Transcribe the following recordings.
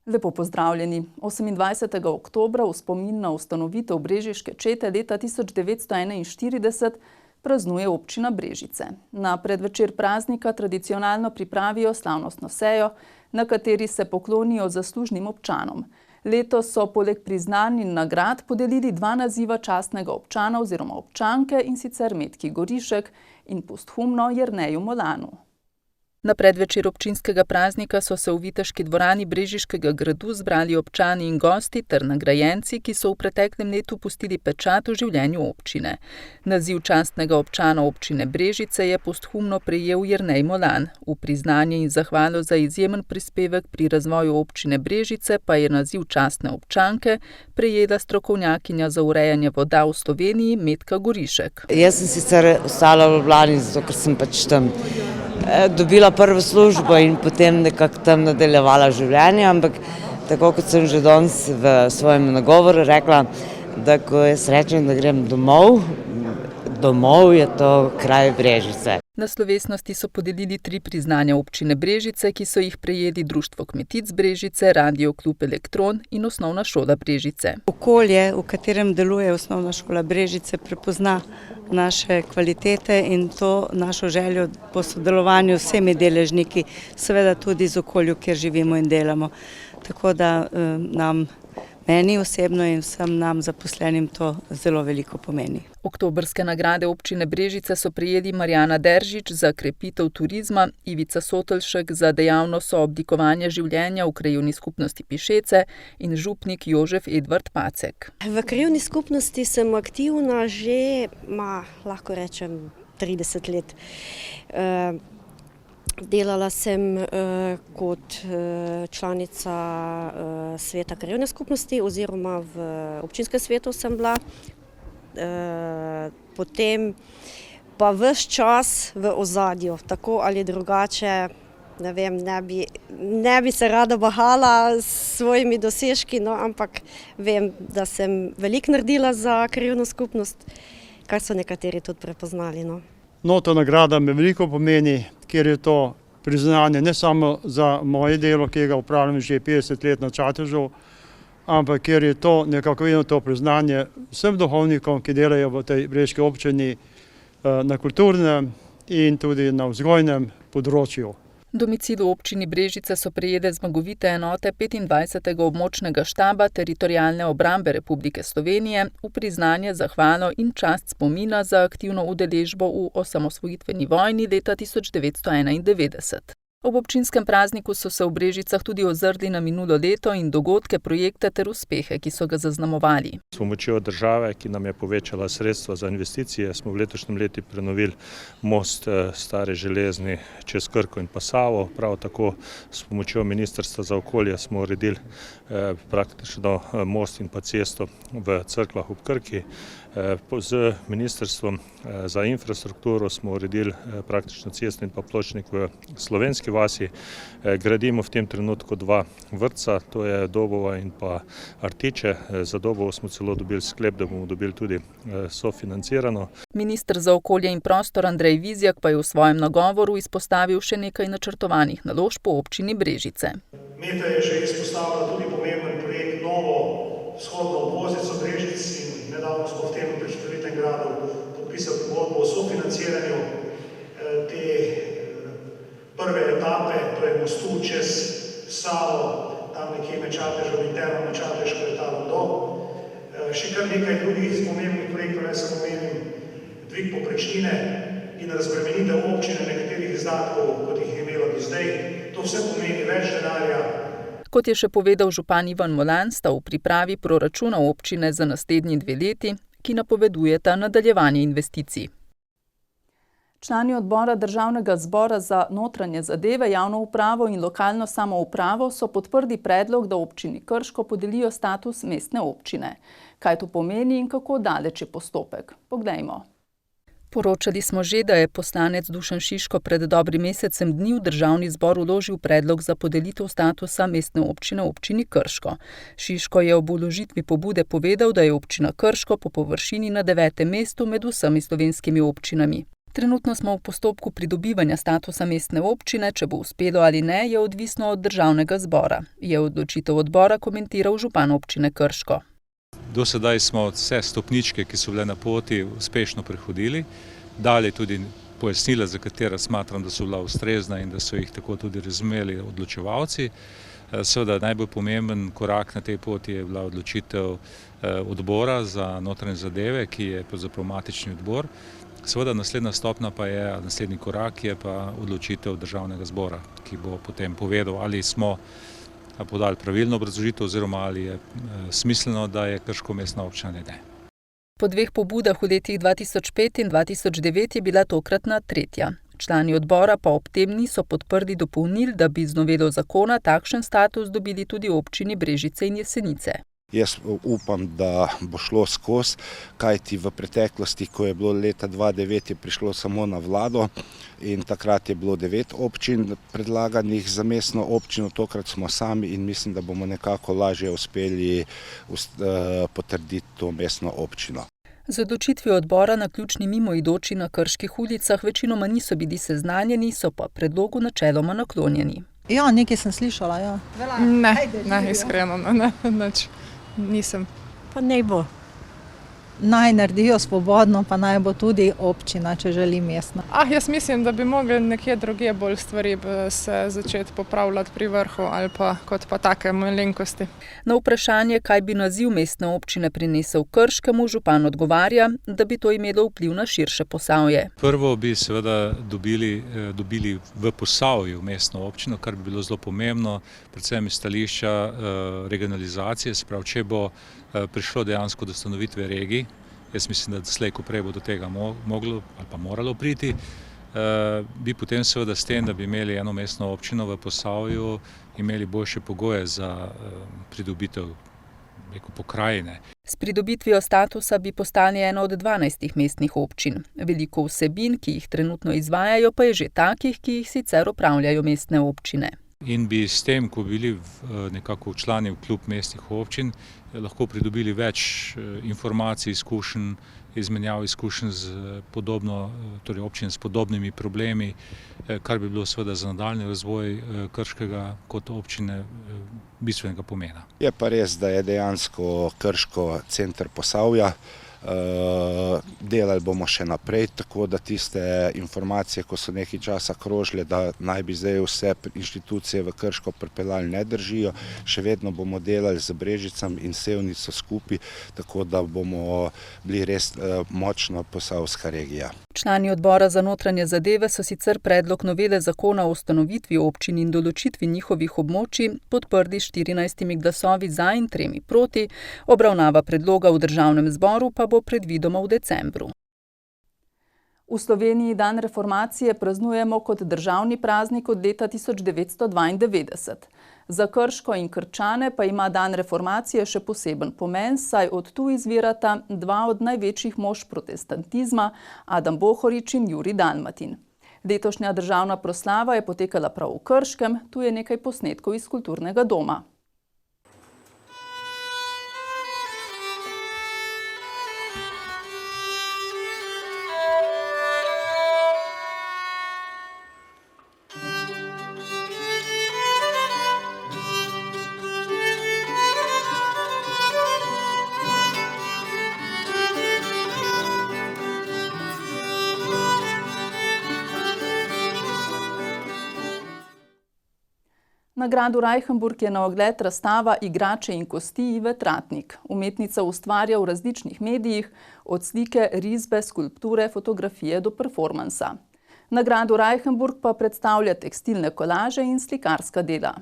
Lepo pozdravljeni. 28. oktobra v spomin na ustanovitev brežiške čete leta 1941 praznuje občina Brežice. Na predvečer praznika tradicionalno pripravijo slavnostno sejo, na kateri se poklonijo zaslužnim občanom. Letos so poleg priznanj in nagrad podelili 2 naziva častnega občana oziroma občanke, in sicer Metki Gorišek in posthumno Jerneju Molanu. Na predvečer občinskega praznika so se v viteški dvorani Brežiškega gradu zbrali občani in gosti ter nagrajenci, ki so v preteklem letu pustili pečat v življenju občine. Naziv častnega občana občine Brežice je posthumno prejel Jernej Molan. V priznanje in zahvalo za izjemen prispevek pri razvoju občine Brežice pa je naziv častne občanke prejela strokovnjakinja za urejanje voda v Sloveniji Metka Gorišek. Jaz sem sicer ostala v Ljubljani, zato ker sem pač tam dobila prvo službo in potem nekako tam nadaljevala življenje, ampak tako kot sem že danes v svojem nagovoru rekla, da ko jaz rečem, da grem domov, domov je to kraj Brežice. Na slovesnosti so podelili 3 priznanja občine Brežice, ki so jih prejeli Društvo kmetic Brežice, Radio klub Elektron in Osnovna šola Brežice. Okolje, v katerem deluje Osnovna šola Brežice, prepozna naše kvalitete in to našo željo po sodelovanju s vsemi deležniki, seveda tudi z okolju, kjer živimo in delamo. Tako da meni osebno in vsem nam zaposlenim to zelo veliko pomeni. Oktobrske nagrade občine Brežice so prejeli Marjana Deržič za krepitev turizma, Ivica Sotelšek za dejavno sooblikovanje življenja v krajevni skupnosti Pišece in župnik Jožef Edvard Pacek. V krajevni skupnosti sem aktivna že, lahko rečem, 30 let. Delala sem kot članica sveta krajevne skupnosti oziroma v občinskem svetu sem bila. Potem pa ves čas v ozadju, tako ali drugače, ne bi se rada bahala s svojimi dosežki, ampak vem, da sem veliko naredila za krajevno skupnost, kar so nekateri tudi prepoznali. Ta nagrada me veliko pomeni, ker je to priznanje ne samo za moje delo, ki ga upravljam že 50 let na Čatežu, ampak ker je to nekako vedno to priznanje vsem duhovnikom, ki delajo v tej brežiški občini na kulturnem in tudi na vzgojnem področju. Domicil v občini Brežice so prejele zmagovite enote 25. območnega štaba Teritorialne obrambe Republike Slovenije v priznanje, zahvalo in čast spomina za aktivno udeležbo v osamosvojitveni vojni leta 1991. Ob občinskem prazniku so se v Brežicah tudi ozrli na minulo leto in dogodke, projekte ter uspehe, ki so ga zaznamovali. S pomočjo države, ki nam je povečala sredstva za investicije, smo v letošnjem letu prenovili most Stare železni čez Krko in Savo. Prav tako s pomočjo Ministrstva za okolje smo uredili praktično most in cesto v Cerkljah ob Krki. Z Ministrstvom za infrastrukturo smo uredili praktično cestni in pločnik v Slovenski vasi. Gradimo v tem trenutku 2 vrtca, to je Dobova in pa Artiče. Za Dobovo smo celo dobili sklep, da bomo dobili tudi sofinancirano. Minister za okolje in prostor Andrej Vizjak pa je v svojem nagovoru izpostavil še nekaj načrtovanih naložb po občini Brežice. Meta je že izpostavila tudi pomemben projekt novo vzhodno obvoznico Brežic in nedavno smo v tem predstavitvenem gradu podpisali pogodbo o sofinanciranju te prve etape, to je mostu čez Savo, tam nekje med Čatežem in Termom na Čateško je ta vodo. Še kar nekaj drugih pomembnih projektov, ne samo omenim dvig povprečnine in razbremenitev občine nekaterih izdatkov, kot jih je imelo do zdaj. To vse pomeni več denarja. Kot je še povedal župan Ivan Molan, sta v pripravi proračuna občine za naslednji 2 leti, ki napovedujeta nadaljevanje investicij. Člani odbora Državnega zbora za notranje zadeve, javno upravo in lokalno samoupravo so podprli predlog, da občini Krško podelijo status mestne občine. Kaj to pomeni in kako daleč je postopek? Poglejmo. Poročali smo že, da je poslanec Dušan Šiško pred dobrim mesecem dni v Državni zbor vložil predlog za podelitev statusa mestne občine občini Krško. Šiško je ob vložitvi pobude povedal, da je občina Krško po površini na 9. mestu med vsemi slovenskimi občinami. Trenutno smo v postopku pridobivanja statusa mestne občine, če bo uspelo ali ne, je odvisno od državnega zbora, je odločitev odbora komentiral župan občine Krško. Do sedaj smo vse stopničke, ki so bile na poti, uspešno prehodili, dali tudi pojasnila, za katera smatram, da so bila ustrezna in da so jih tako tudi razumeli odločevalci. Seveda najbolj pomemben korak na tej poti je bila odločitev odbora za notranje zadeve, ki je pravzaprav matični odbor. Seveda naslednja stopnja pa je, naslednji korak je pa odločitev državnega zbora, ki bo potem povedal, ali smo podali pravilno obrazložitev oziroma ali je smiselno, da je Krško mestna občina ali ne. Po dveh pobudah v letih 2005 in 2009 je bila tokratna tretja. Člani odbora pa ob tem niso podprli dopolnil, da bi z novelo zakona takšen status dobili tudi občini Brežice in Jesenice. Jaz upam, da bo šlo skozi, kajti v preteklosti, ko je bilo leta 2009, je prišlo samo na vlado in takrat je bilo 9 občin predlaganih za mestno občino, tokrat smo sami in mislim, da bomo nekako lažje uspeli potrditi to mestno občino. Z odločitvijo odbora na ključni mimoidoči na krških ulicah večinoma niso bili seznanjeni, so pa predlogu načeloma naklonjeni. Ja, nekaj sem slišala, ja. Ne, iskreno, nisem. Pa naj bo. Naj naredijo svobodno, pa naj bo tudi občina, če želi mestna. Jaz mislim, da bi mogli nekje drugje bolj stvari se začeti popravljati pri vrhu ali pa kot pa take malenkosti. Na vprašanje, kaj bi naziv mestne občine prinesel Krškemu, župan odgovarja, da bi to imelo vpliv na širše Posavje. Prvo bi seveda dobili v Posavju mestno občino, kar bi bilo zelo pomembno, predvsem iz stališča regionalizacije, se pravi, če bo prišlo dejansko do ustanovitve regij. Jaz mislim, da slej ko prej bo do tega moglo ali pa moralo priti. Bi potem seveda s tem, da bi imeli eno mestno občino v Posavju, imeli boljše pogoje za pridobitev pokrajine. S pridobitvijo statusa bi postali ena od 12 mestnih občin. Veliko vsebin, ki jih trenutno izvajajo, pa je že takih, ki jih sicer opravljajo mestne občine. In bi s tem, ko bili nekako člani v klub mestnih občin, lahko pridobili več informacij, izkušenj, izmenjav izkušenj z podobno, torej občin s podobnimi problemi, kar bi bilo seveda za nadaljnji razvoj Krškega kot občine bistvenega pomena. Je pa res, da je dejansko Krško center Posavja. Delali bomo še naprej, tako da tiste informacije, ko so nekaj časa krožile, da naj bi zdaj vse inštitucije v Krško pripeljali, ne držijo. Še vedno bomo delali z Brežicami in Sevnico skupaj, tako da bomo bili res močno posavska regija. Člani odbora za notranje zadeve so sicer predlog novele zakona o ustanovitvi občin in določitvi njihovih območij podprli s 14 glasovi za in 3 proti, obravnava predloga v državnem zboru pa bo predvidoma v decembru. V Sloveniji dan reformacije praznujemo kot državni praznik od leta 1992. Za Krško in Krčane pa ima dan reformacije še poseben pomen, saj od tu izvirata dva od največjih mož protestantizma, Adam Bohorič in Jurij Dalmatin. Letošnja državna proslava je potekala prav v Krškem, tu je nekaj posnetkov iz kulturnega doma. Na gradu Reichenburg je na ogled razstava Igrače in kosti Ive Tratnik. Umetnica ustvarja v različnih medijih, od slike, risbe, skulpture, fotografije do performansa. Na gradu Reichenburg pa predstavlja tekstilne kolaže in slikarska dela.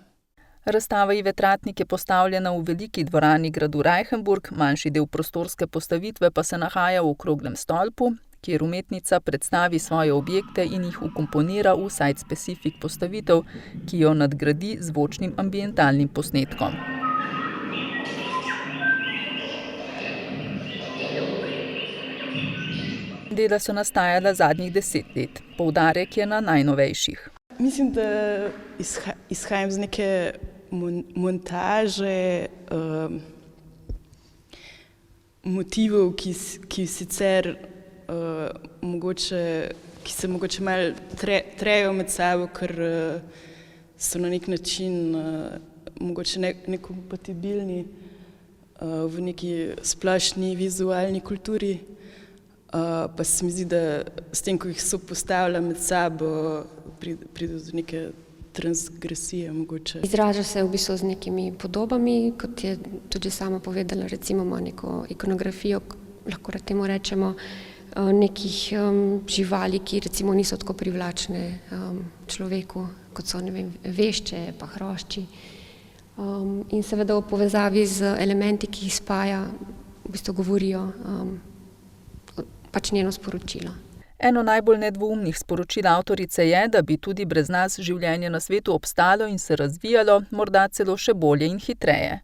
Razstava Ive Tratnik je postavljena v veliki dvorani gradu Reichenburg, manjši del prostorske postavitve pa se nahaja v okroglem stolpu, kjer umetnica predstavi svoje objekte in jih vkomponira v site-specific postavitev, ki jo nadgradi z zvočnim ambientalnim posnetkom. Dela so nastajala zadnjih 10 let, poudarek je na najnovejših. Mislim, da izhajam z neke montaže motivov, ki sicer mogoče ki se mogoče malo trejo med sabo, ker so na nek način mogoče nekompatibilni v neki splošni vizualni kulturi. Pa se mi zdi, da s tem, ko jih sopostavlja med sabo, pride do neke transgresije mogoče. Izraža se v bistvu z nekimi podobami, kot je tudi sama povedala, recimo ima neko ikonografijo, lahko temu rečemo, nekih živali, ki recimo niso tako privlačne človeku, kot so, ne vem, vešče pa hrošči. In seveda v povezavi z elementi, ki jih spaja, v bistvu govorijo pač njeno sporočilo. Eno najbolj nedvoumnih sporočil avtorice je, da bi tudi brez nas življenje na svetu obstalo in se razvijalo, morda celo še bolje in hitreje.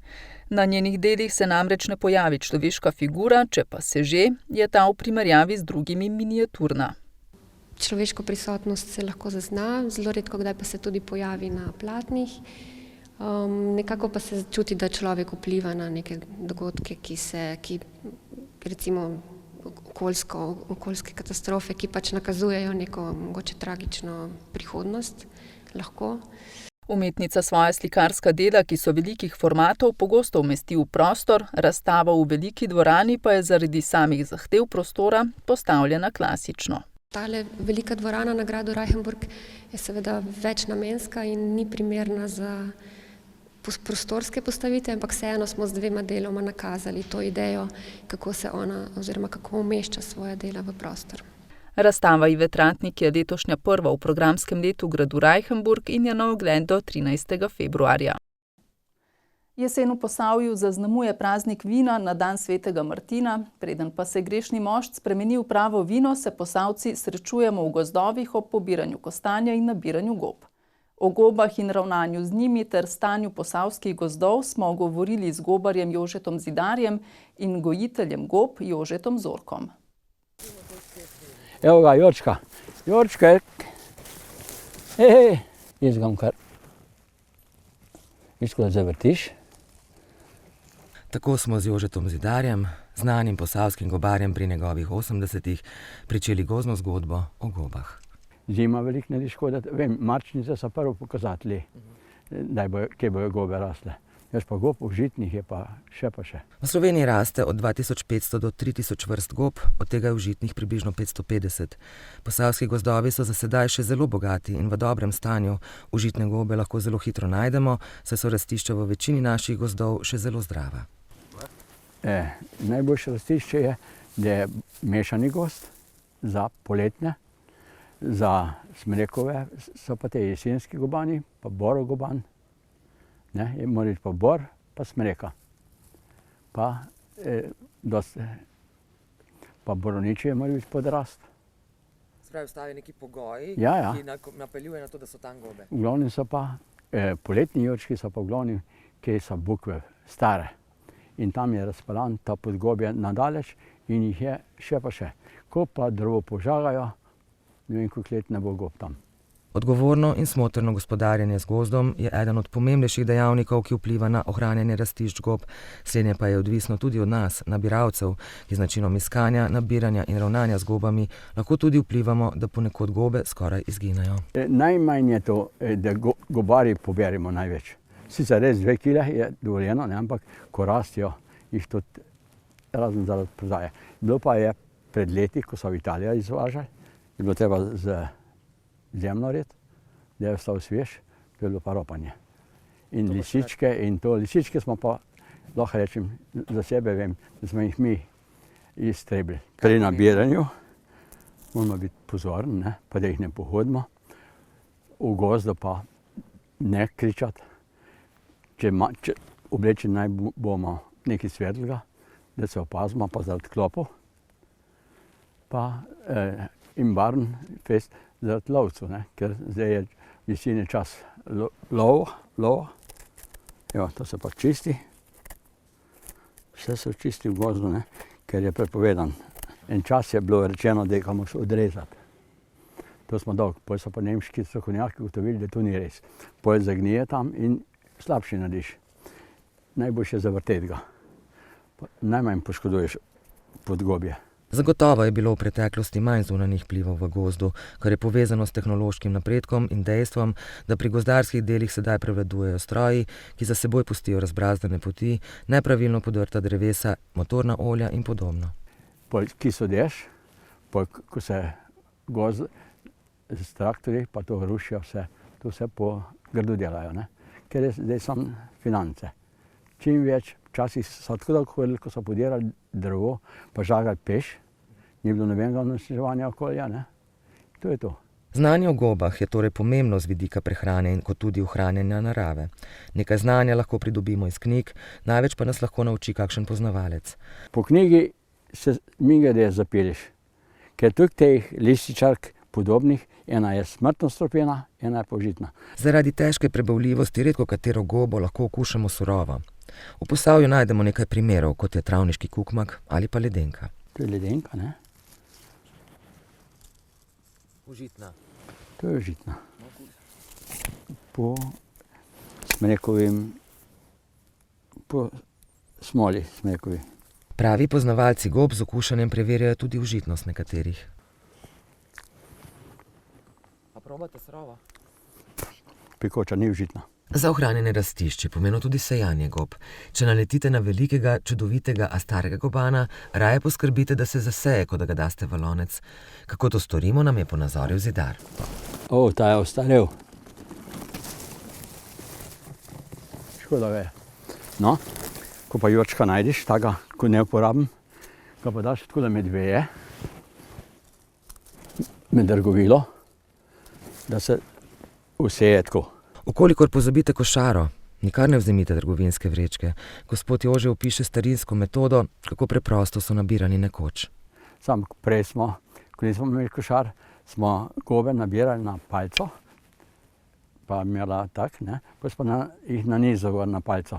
Na njenih delih se namreč ne pojavi človeška figura, če pa se že, je ta v primerjavi z drugimi miniaturna. Človeško prisotnost se lahko zazna, zelo redko kdaj pa se tudi pojavi na platnih. Nekako pa se čuti, da človek vpliva na neke dogodke, ki recimo okoljske katastrofe, ki pač nakazujejo neko mogoče tragično prihodnost, lahko. Umetnica svoja slikarska dela, ki so velikih formatov, pogosto umesti v prostor, razstava v veliki dvorani pa je zaradi samih zahtev prostora postavljena klasično. Tale velika dvorana na gradu Reichenburg je seveda večnamenska in ni primerna za prostorske postavitve, ampak vseeno smo z dvema deloma nakazali to idejo, kako se ona oziroma kako umešča svoja dela v prostor. Razstava Ive Tratnik je letošnja prva v programskem letu gradu Reichenburg in je na ogled do 13. februarja. Jesen v Posavju zaznamuje praznik vina na dan svetega Martina. Preden pa se grešni mošt spremeni v pravo vino, se Posavci srečujemo v gozdovih ob pobiranju kostanja in nabiranju gob. O gobah in ravnanju z njimi ter stanju posavskih gozdov smo govorili z gobarjem Jožetom Zidarjem in gojiteljem gob Jožetom Zorkom. Evo ga, Jorčka. Jorčka, jaz ga bom kar isko da zavrtiš. Tako smo z Jožetom Zidarjem, znanim posavskim gobarjem pri njegovih 80-ih, pričeli gozdno zgodbo o gobah. Zima veliko ne škoda, vem, marčnice so prvo pokazatelji, kje bojo gobe rasle. Jaz pa gob užitnih je pa še. V Sloveniji raste od 2500 do 3000 vrst gob, od tega je užitnih približno 550. Posavski gozdovi so za sedaj še zelo bogati in v dobrem stanju. Užitne gobe lahko zelo hitro najdemo, saj so rastišča v večini naših gozdov še zelo zdrava. Najboljše rastišče je, da je mešani gozd za poletne, za smrekove so pa te jesenski gobani, pa borov goban. Mora biti pa bor, pa smreka. Pa borovničje mora biti podrast. Spravi, ostajajo neki pogoji, ki napeljuje na to, da so tam gobe. V glavnem so pa poletni jorčki, so pa v glavnem, kjer so bukve stare. In tam je razpeljan ta podgobje nadaleč in jih je še pa še. Ko pa drevo požagajo, ne vem, koliko let ne bo gob tam. Odgovorno in smotrno gospodarjenje z gozdom je eden od pomembnejših dejavnikov, ki vpliva na ohranjanje rastišč gob. Slednje pa je odvisno tudi od nas, nabiralcev, ki z načinom iskanja, nabiranja in ravnanja z gobami lahko tudi vplivamo, da ponekod gobe skoraj izginejo. Najmanj je to, da gobari poberemo največ. Sicer res 2 kile je dovoljeno, ampak ko rastijo, jih tudi razen zaradi prodaje. Bilo pa je pred leti, ko so v Italijo izvažali, je bilo treba z zemljo red, da je ostal svež, to je bilo pa ropanje. In lisičke in to, lisičke smo pa, lahko rečem, za sebe vem, da smo jih mi iztrebili. Pri nabiranju moramo biti pozorni, pa da jih ne pohodimo, v gozdu pa ne kričati. Če oblečeni naj bomo nekaj svetlega, da se opazimo, pa zaradi klopov, pa in barn fest zaradi lovcev, ker zdaj je jeseni čas lova. Evo, to se pa čisti. Vse se čisti v gozdu, ker je prepovedan. En čas je bilo rečeno, da ga moraš odrezati. To smo dolgo. Potem so pa nemški strokovnjaki ugotovili, da to ni res. Potem zagnije tam in slabši narediš. Najboljše je zavrteti ga. Najmanj poškoduješ podgobje. Zagotovo je bilo v preteklosti manj zunanjih vplivov v gozdu, kar je povezano s tehnološkim napredkom in dejstvom, da pri gozdarskih delih sedaj prevladujejo stroji, ki za seboj pustijo razbrazdane poti, nepravilno podrta drevesa, motorna olja in podobno. Ki so dež, ko se gozd z traktorji, pa to rušijo vse, to vse po grdo delajo, ne? Ker je zdaj samo finance. Čim več, včasih so tako dolgo hodili, ko so podirali drevo, pa žagali peš, ni bilo nobenega onesnaževanja okolja, ne? To je to. Znanje o gobah je torej pomembno z vidika prehrane in kot tudi ohranjanja narave. Nekaj znanja lahko pridobimo iz knjig, največ pa nas lahko nauči kakšen poznavalec. Po knjigi se mingade zapeliš, ker tudi teh lističark podobnih, ena je smrtno strupena, ena je použitna. Zaradi težke prebavljivosti redko katero gobo lahko okušamo surovo. V Posavju najdemo nekaj primerov, kot je travniški kukmak ali pa ledenka. To je ledenka, ne? Užitna. To je užitna. Po smrekovim, po smoli smrekovi. Pravi poznavalci gob z okušanjem preverjajo tudi užitnost nekaterih. A probate surovo? Pekoča ni užitna. Za ohranjanje rastišč je pomenilo tudi sejanje gob. Če naletite na velikega, čudovitega, a starega gobana, raje poskrbite, da se zaseje, kot da ga daste v lonec. Kako to storimo, nam je ponazoril Zidar. Ta je ostarel. Škoda je. No, ko pa jočka najdiš, taka, ko ne uporabim, ga pa daš tako, da med veje, med drgovilo, da se useje tako. Vkolikor pozabite košaro, nikar ne vzemite trgovinske vrečke. Gospod Jože opiše starinsko metodo, kako preprosto so nabirani nekoč. Sam prej smo, ko nismo imeli košar, smo gobe nabirali na palco, pa imela tak, ne, pa smo jih nanizali na palco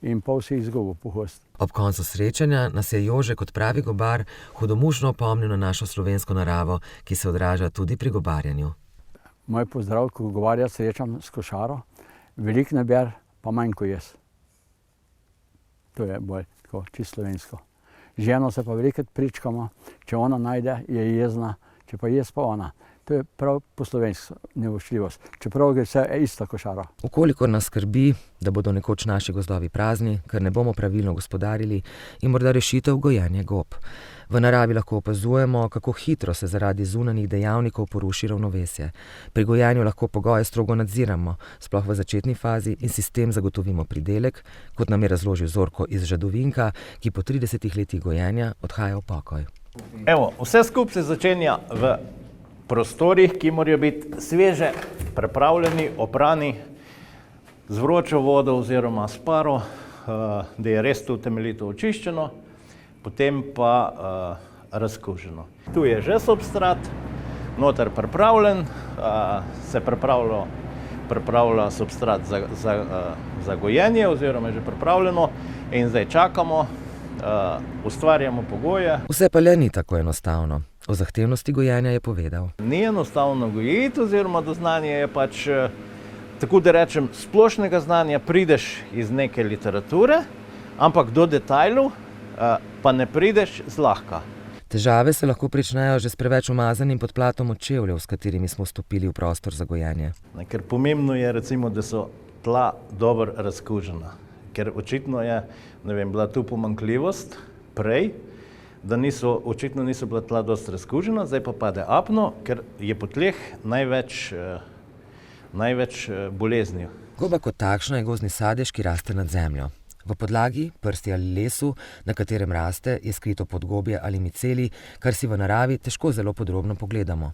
in pol si izgubil pohost. Ob koncu srečanja nas je Jože kot pravi gobar hudomušno opomnil na našo slovensko naravo, ki se odraža tudi pri gobarjanju. Moj pozdrav, ko govarja srečam s košaro, velik naber, pa manj ko jaz. To je bolj tako, čisto slovensko. Ženo se pa velikrat pričkamo, če ona najde, je jezna, če pa jaz pa ona. To je prav po slovensko nevoščljivost, čeprav je vse ista košara. Vkolikor nas skrbi, da bodo nekoč naši gozdovi prazni, ker ne bomo pravilno gospodarili, in morda rešitev gojenje gob. V naravi lahko opazujemo, kako hitro se zaradi zunanjih dejavnikov poruši ravnovesje. Pri gojenju lahko pogoje strogo nadziramo, sploh v začetni fazi, in si s tem zagotovimo pridelek, kot nam je razložil Zorko iz Žadovinka, ki po 30 letih gojenja odhaja v pokoj. Evo, vse skupaj se začenja v prostorih, ki morajo biti sveže, prepravljeni, oprani, z vročo vodo oziroma s paro, da je res to temeljito očiščeno, potem pa razkuženo. Tu je že substrat, noter pripravljen, se pripravlja substrat za gojenje oziroma je že pripravljeno in zdaj čakamo, ustvarjamo pogoje. Vse pa le ni tako enostavno. O zahtevnosti gojenja je povedal. Ni enostavno gojiti oziroma do znanja je pač, tako da rečem, splošnega znanja prideš iz neke literature, ampak do detajlov pa ne prideš zlahka. Težave se lahko pričnejo že s preveč umazanim podplatom od čevljev, s katerimi smo vstopili v prostor za gojenje. Ker pomembno je, recimo, da so tla dobro razkužena. Ker očitno je, ne vem, bila tu pomanjkljivost prej, da očitno niso bila tla dosti razkužena, zdaj pa pade apno, ker je po tleh največ bolezni. Goba kot takšna je gozdni sadež, ki raste nad zemljo. V podlagi, prsti ali lesu, na katerem raste, je skrito podgobje ali miceli, kar si v naravi težko zelo podrobno pogledamo.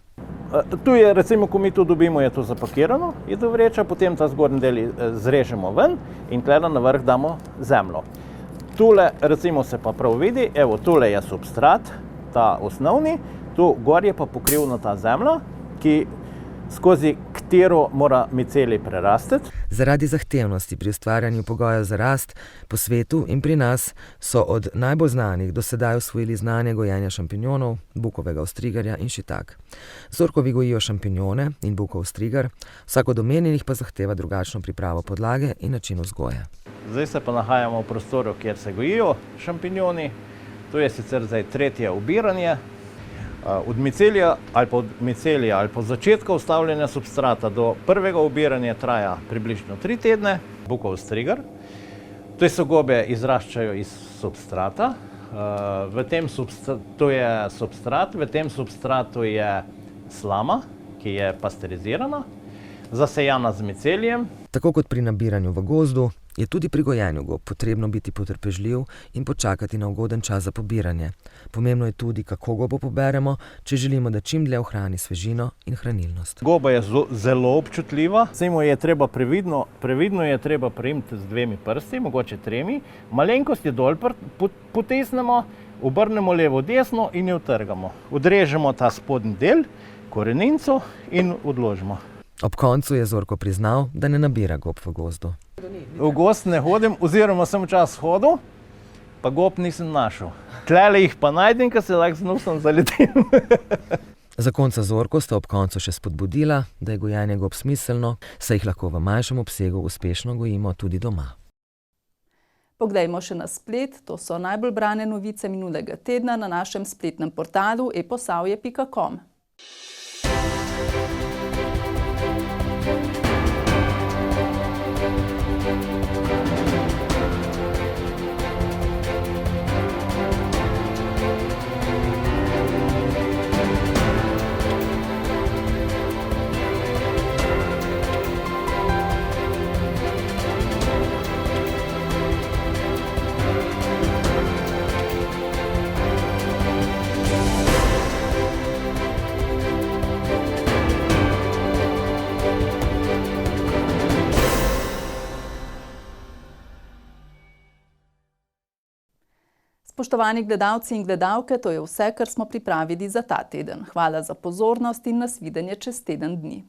Tu je, recimo, ko mi to dobimo, je to zapakirano, je to vreča, potem ta zgornji del zrežemo ven in tleda na vrh damo zemljo. Tule, recimo, se pa prav vidi, evo, tule je substrat, ta osnovni, tu gor je pa pokrivna ta zemlja, skozi katero mora miceli prerasteti. Zaradi zahtevnosti pri ustvarjanju pogojev za rast po svetu in pri nas so od najbolj znanih do sedaj osvojili znanje gojenja šampinjonov, bukovega ostrigarja in šitak. Zorkovi gojijo šampinjone in bukov ostrigar, vsak od omenjenih pa zahteva drugačno pripravo podlage in način vzgoje. Zdaj se pa nahajamo v prostoru, kjer se gojijo šampinjoni. To je sicer zdaj tretje obiranje. Od micelija ali po začetka vstavljanja substrata do prvega obiranja traja približno 3 tedne. Bukov strigar. Te so gobe izraščajo iz substrata. To je substrat, v tem substratu je slama, ki je pasterizirana, zasejana z micelijem. Tako kot pri nabiranju v gozdu, je tudi pri gojenju gob potrebno biti potrpežljiv in počakati na ugoden čas za pobiranje. Pomembno je tudi, kako gobo poberemo, če želimo, da čim dlje ohrani svežino in hranilnost. Goba je zelo občutljiva, recimo je treba previdno je treba prijeti z 2 prsti, mogoče 3, malenkost je dol potisnemo, obrnemo levo desno in jo utrgamo. Odrežemo ta spodnji del, koreninco in odložimo. Ob koncu je Zorko priznal, da ne nabira gob v gozdu. V gozd ne hodim, oziroma sem včasih hodil, pa gob nisem našel. Tlele jih pa najdem, ko se lahko z nosom zaletim. Zakonca Zorko sta ob koncu še spodbudila, da je gojenje gob smiselno, saj jih lahko v manjšem obsegu uspešno gojimo tudi doma. Poglejmo še na splet, to so najbolj brane novice minulega tedna na našem spletnem portalu eposavje.com. Spoštovani gledalci in gledalke, to je vse, kar smo pripravili za ta teden. Hvala za pozornost in nasvidenje čez teden dni.